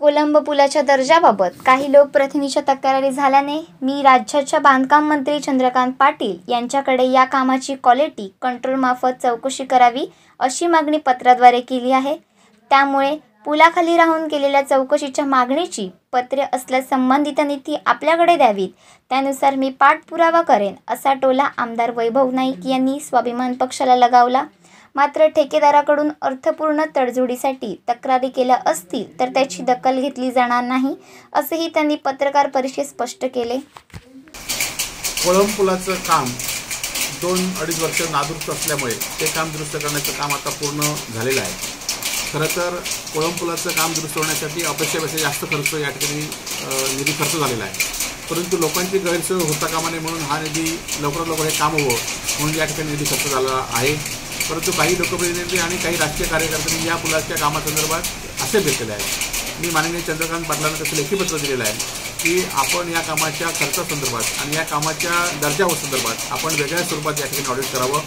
Colombo पुलाच्या दर्जाबाबत काही लोकप्रतिनिधींच्या तक्रारी झाल्याने मी राज्याच्या बांधकाम मंत्री चंद्रकांत पाटील यांच्याकडे या कामाची क्वालिटी कंट्रोलमार्फत चौकशी करावी अशी मागणी पत्राद्वारे केली आहे। त्यामुळे पुलाखाली राहून केलेल्या चौकशीच्या मागणीची पत्रे असल्यास संबंधितांनी ती आपल्याकडे द्यावीत, त्यानुसार मी पाठपुरावा करेन असा टोला आमदार वैभव नाईक यांनी स्वाभिमान पक्षाला लगावला। मात्र ठेकेदाराकडून अर्थपूर्ण तडजोडीसाठी तक्रारी केल्या असतील तर त्याची दखल घेतली जाणार नाही असेही त्यांनी पत्रकार परिषदेत स्पष्ट केले। कोळंब पुलाचं काम 2-2.5 वर्ष नादुरुस्त असल्यामुळे ते काम दुरुस्त करण्याचं काम आता पूर्ण झालेलं आहे। खरं तर कोळंब पुलाचं काम दुरुस्त होण्यासाठी अपेक्षेपेक्षा जास्त खर्च या ठिकाणी निधी खर्च झालेला आहे, परंतु लोकांची गैरसोय होता कामा नये म्हणून हा निधी लवकरात लवकर हे काम व्हावं म्हणून या ठिकाणी निधी खर्च झाला आहे। परंतु काही लोकप्रतिनिधी आणि काही राजकीय कार्यकर्त्यांनी या पुलाच्या कामासंदर्भात असे भेटलेले आहेत। मी माननीय चंद्रकांत पाटलांना तसं लेखी पत्र दिलेलं आहे की आपण या कामाच्या खर्चासंदर्भात आणि या कामाच्या दर्जासंदर्भात आपण वेगळ्या स्वरूपात या ठिकाणी ऑडिट करावं।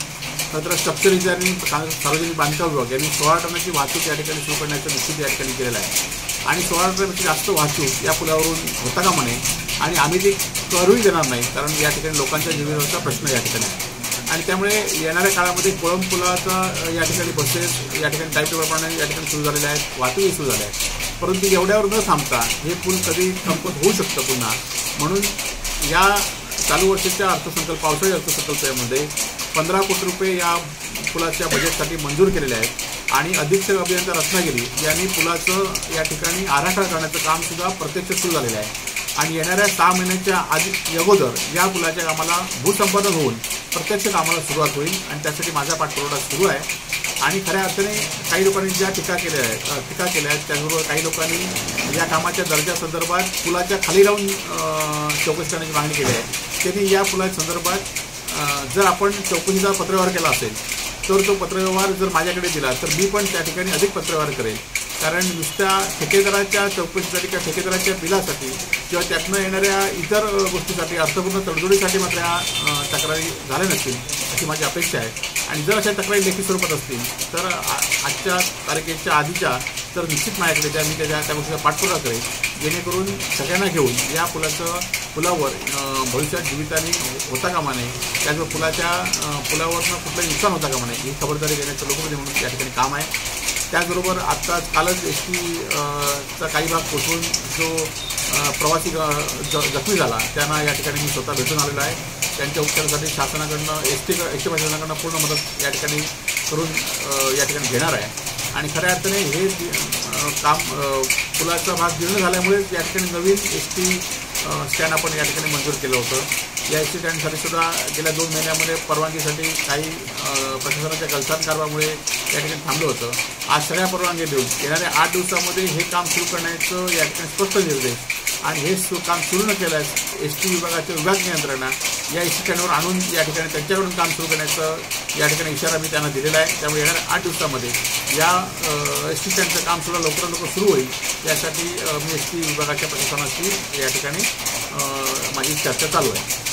नंतर स्ट्रक्चर इंजिनिअरिंग सार्वजनिक बांधकाम विभाग यांनी 16 टनाची वाहतूक या ठिकाणी सुरू करण्याचं निश्चित या ठिकाणी केलेलं आहे आणि 16 टनापेक्षा जास्त वाहतूक या पुलावरून होता कामा नये आणि आम्ही ती करूही देणार नाही, कारण या ठिकाणी लोकांच्या जीवनाचा प्रश्न या ठिकाणी आहे आणि त्यामुळे येणाऱ्या काळामध्ये कोळंब पुलाचा या ठिकाणी बसेस या ठिकाणी टाईपप्रमाणे या ठिकाणी सुरू झालेल्या आहेत, वाहतूकही सुरू झाल्या आहे, परंतु एवढ्यावर न थांबता हे पूल कधी संपत होऊ शकतं पुन्हा। म्हणून या चालू वर्षाच्या पावसाळी अर्थसंकल्पामध्ये 15 कोटी रुपये या पुलाच्या बजेटसाठी मंजूर केलेले आहेत आणि अधीक्षक अभियंता रत्नागिरी यांनी पुलाचं या ठिकाणी आराखडा करण्याचं कामसुद्धा प्रत्यक्ष सुरू झालेलं आहे आणि येणाऱ्या 6 महिन्याच्या अगोदर या पुलाच्या कामाला भूसंपादन होऊन प्रत्यक्ष कामाला सुरुवात होईल आणि त्यासाठी माझा पाठपुरावा सुरू आहे। आणि खऱ्या अर्थाने काही लोकांनी ज्या टीका केल्या आहेत त्याचबरोबर काही लोकांनी या कामाच्या दर्जासंदर्भात पुलाच्या खाली राहून चौकशी करण्याची मागणी केली आहे। त्यांनी या पुलाच्या संदर्भात जर आपण चौकशीचा पत्रव्यवहार केला असेल तर तो पत्रव्यवहार जर माझ्याकडे दिला तर मी पण त्या ठिकाणी अधिक पत्रव्यवहार करेल, कारण नुसत्या ठेकेदाराच्या चौकशीसाठी किंवा ठेकेदाराच्या बिलासाठी किंवा त्यातनं येणाऱ्या इतर गोष्टीसाठी अर्थपूर्ण तडजोडीसाठी मात्र या तक्रारी झाल्या नसतील अशी माझी अपेक्षा आहे। आणि जर अशा तक्रारी लेखी स्वरूपात असतील तर आजच्या तारखेच्या आधीच्या तर निश्चित माझ्याकडे द्या, मी त्या गोष्टीचा पाठपुरावा करेल जेणेकरून सगळ्यांना घेऊन या पुलावर भविष्यात जीवितहानी होता कामा नये, त्याचबरोबर पुलावरनं कुठलंही नुकसान होता कामा नये ही खबरदारी घेण्याचं लोकप्रतिनिधी म्हणून या ठिकाणी काम आहे। त्याचबरोबर कालच एसटीचा काही भाग कोसळून जो प्रवासी जखमी झाला त्यांना या ठिकाणी मी स्वतः भेटून आलेलो आहे। त्यांच्या उपचारासाठी शासनाकडनं एसटी प्रशासनाकडनं पूर्ण मदत या ठिकाणी करून या ठिकाणी घेणार आहे आणि खऱ्या अर्थाने हे काम पुलाचा भाग जीर्ण झाल्यामुळे या ठिकाणी नवीन एसटी स्टँड आपण या ठिकाणी मंजूर केलं होतं। या एसटी स्टँडसाठी सुद्धा गेल्या 2 महिन्यामध्ये परवानगीसाठी काही प्रशासनाच्या गलथान कारभारामुळे या ठिकाणी थांबलं होतं। आज सगळ्या परवानगी देऊन येणाऱ्या 8 दिवसामध्ये हे काम सुरू करण्याचं या ठिकाणी स्पष्ट निर्देश आणि हे काम सुरू न केल्यास एसटी विभागाचे विभागीय यंत्रणा या एसटी स्टँडवर आणून या ठिकाणी त्यांच्याकडून काम सुरू करण्याचं या ठिकाणी इशारा मी त्यांना दिलेला आहे। त्यामुळे येणाऱ्या 8 दिवसामध्ये या एसटी स्टँडचं कामसुद्धा लवकरात लवकर सुरू होईल यासाठी मी एसटी विभागाच्या प्रशासनाशी या ठिकाणी माझी चर्चा चालू आहे।